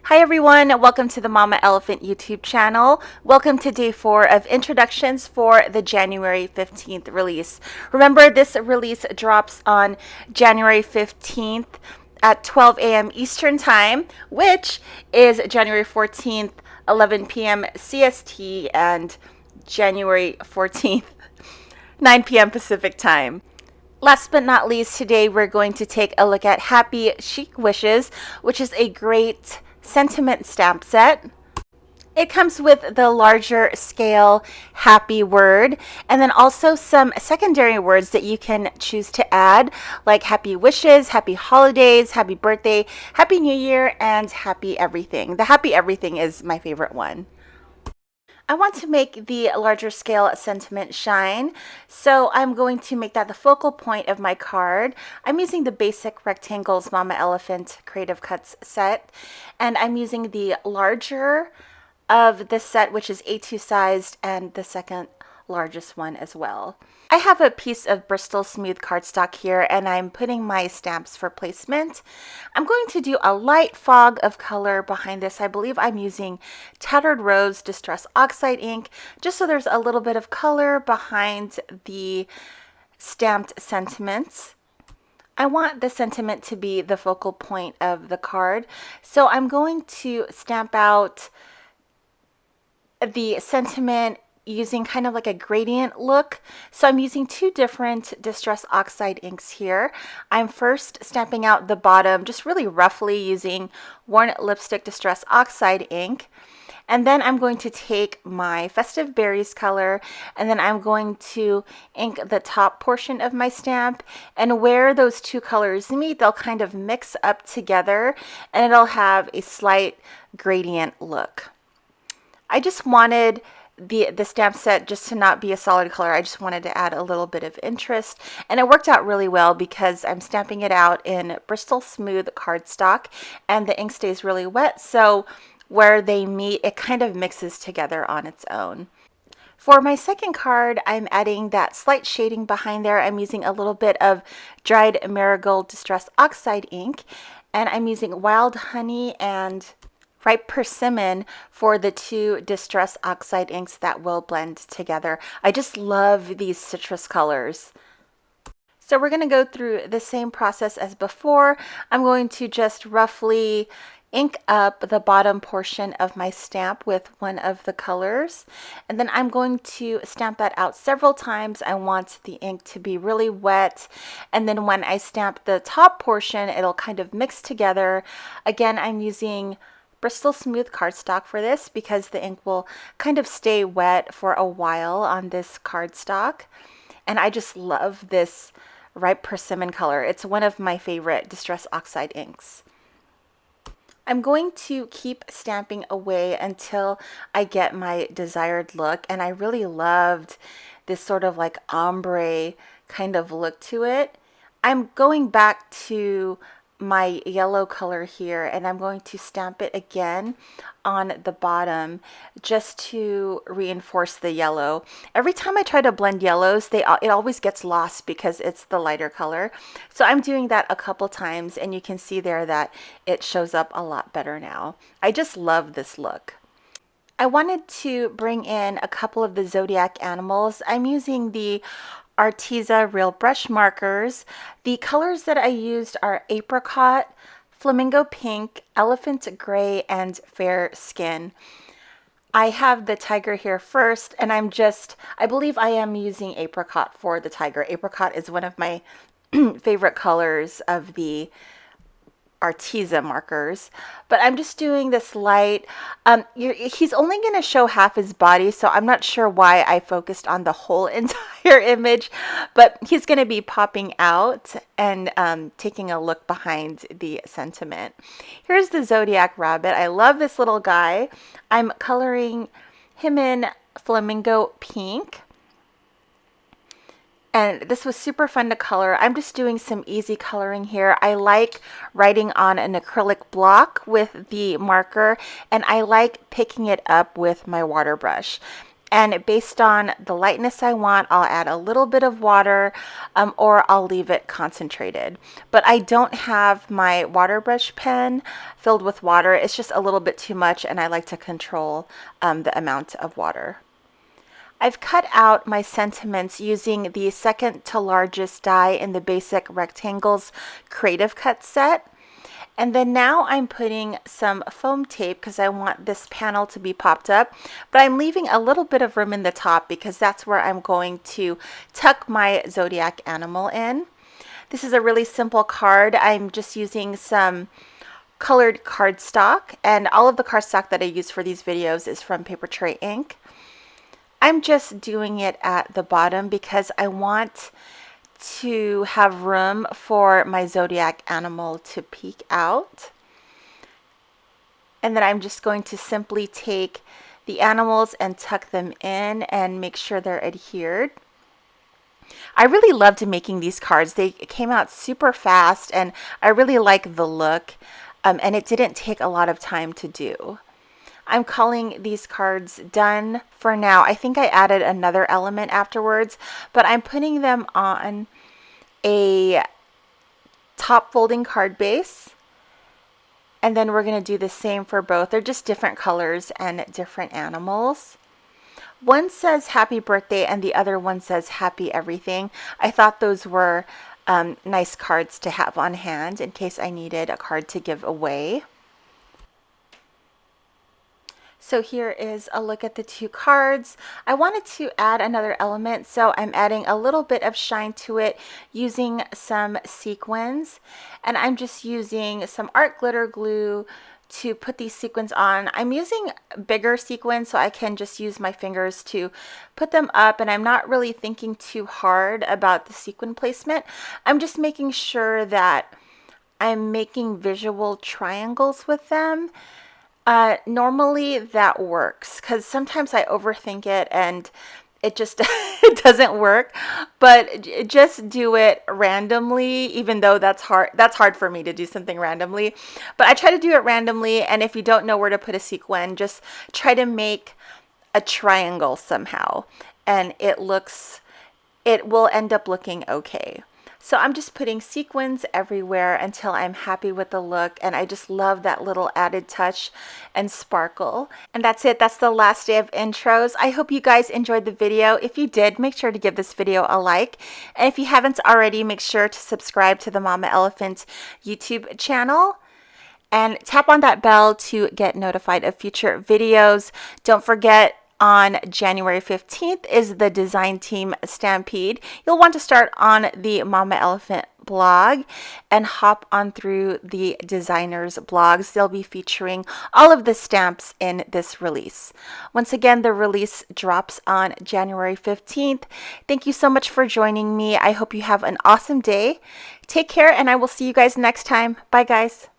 Hi everyone, welcome to the Mama Elephant YouTube channel. Welcome to day 4 of introductions for the January 15th release. Remember, this release drops on January 15th at 12 a.m. Eastern Time, which is January 14th, 11 p.m. CST, and January 14th, 9 p.m. Pacific Time. Last but not least, today we're going to take a look at Happy Chic Wishes, which is a great sentiment stamp set. It comes with the larger scale happy word, and then also some secondary words that you can choose to add, like happy wishes, happy holidays, happy birthday, happy new year, and happy everything. The happy everything is my favorite one. I want to make the larger scale sentiment shine, so I'm going to make that the focal point of my card. I'm using the basic rectangles Mama Elephant Creative Cuts set, and I'm using the larger of this set, which is A2 sized, and the second largest one as well. I have a piece of Bristol Smooth cardstock here, and I'm putting my stamps for placement. I'm going to do a light fog of color behind this. I believe I'm using Tattered Rose Distress Oxide ink, just so there's a little bit of color behind the stamped sentiments. I want the sentiment to be the focal point of the card, so I'm going to stamp out the sentiment using kind of like a gradient look. So I'm using two different Distress Oxide inks here. I'm first stamping out the bottom just really roughly using Worn Lipstick Distress Oxide ink. And then I'm going to take my Festive Berries color, and then I'm going to ink the top portion of my stamp. And where those two colors meet, they'll kind of mix up together, and it'll have a slight gradient look. I just wanted the stamp set just to not be a solid color. I just wanted to add a little bit of interest, and it worked out really well because I'm stamping it out in Bristol Smooth cardstock, and the ink stays really wet, so where they meet, it kind of mixes together on its own. For my second card, I'm adding that slight shading behind there. I'm using a little bit of Dried Marigold Distress Oxide ink, and I'm using Wild Honey and Ripe Persimmon for the two Distress Oxide inks that will blend together. I just love these citrus colors. So we're going to go through the same process as before. I'm going to just roughly ink up the bottom portion of my stamp with one of the colors, and then I'm going to stamp that out several times. I want the ink to be really wet, and then when I stamp the top portion, it'll kind of mix together. Again, I'm using Bristol Smooth cardstock for this because the ink will kind of stay wet for a while on this cardstock. And I just love this Ripe Persimmon color. It's one of my favorite Distress Oxide inks. I'm going to keep stamping away until I get my desired look, and I really loved this sort of like ombre kind of look to it. I'm going back to my yellow color here, and I'm going to stamp it again on the bottom just to reinforce the yellow. Every time I try to blend yellows, it always gets lost because it's the lighter color. So I'm doing that a couple times, and you can see there that it shows up a lot better now. I just love this look. I wanted to bring in a couple of the zodiac animals. I'm using the Arteza Real Brush markers. The colors that I used are Apricot, Flamingo Pink, Elephant Gray, and Fair Skin. I have the tiger here first, and I believe I am using Apricot for the tiger. Apricot is one of my favorite colors of the Arteza markers, but I'm just doing this light. He's only going to show half his body, so I'm not sure why I focused on the whole entire image, but he's going to be popping out and taking a look behind the sentiment. Here's the Zodiac Rabbit. I love this little guy. I'm coloring him in Flamingo Pink. And this was super fun to color. I'm just doing some easy coloring here. I like writing on an acrylic block with the marker, and I like picking it up with my water brush. And based on the lightness I want, I'll add a little bit of water, or I'll leave it concentrated. But I don't have my water brush pen filled with water. It's just a little bit too much, and I like to control the amount of water. I've cut out my sentiments using the second to largest die in the Basic Rectangles Creative Cut set. And then now I'm putting some foam tape because I want this panel to be popped up, but I'm leaving a little bit of room in the top because that's where I'm going to tuck my zodiac animal in. This is a really simple card. I'm just using some colored cardstock, and all of the cardstock that I use for these videos is from Paper Tray ink. I'm just doing it at the bottom because I want to have room for my zodiac animal to peek out. And then I'm just going to simply take the animals and tuck them in and make sure they're adhered. I really loved making these cards. They came out super fast and I really like the look, and it didn't take a lot of time to do. I'm calling these cards done for now. I think I added another element afterwards, but I'm putting them on a top folding card base, and then we're going to do the same for both. They're just different colors and different animals. One says happy birthday and the other one says happy everything. I thought those were nice cards to have on hand in case I needed a card to give away. So here is a look at the two cards. I wanted to add another element, so I'm adding a little bit of shine to it using some sequins. And I'm just using some art glitter glue to put these sequins on. I'm using bigger sequins so I can just use my fingers to put them up, and I'm not really thinking too hard about the sequin placement. I'm just making sure that I'm making visual triangles with them. Normally that works because sometimes I overthink it and it just it doesn't work, but just do it randomly, even though that's hard for me to do something randomly. But I try to do it randomly, and if you don't know where to put a sequin, just try to make a triangle somehow, and it will end up looking okay. So I'm just putting sequins everywhere until I'm happy with the look, and I just love that little added touch and sparkle. And that's it. That's the last day of intros. I hope you guys enjoyed the video. If you did, make sure to give this video a like. And if you haven't already, make sure to subscribe to the Mama Elephant YouTube channel. And tap on that bell to get notified of future videos. Don't forget, on January 15th is the Design Team Stampede. You'll want to start on the Mama Elephant blog and hop on through the designers' blogs. They'll be featuring all of the stamps in this release. Once again, the release drops on January 15th. Thank you so much for joining me. I hope you have an awesome day. Take care, and I will see you guys next time. Bye, guys.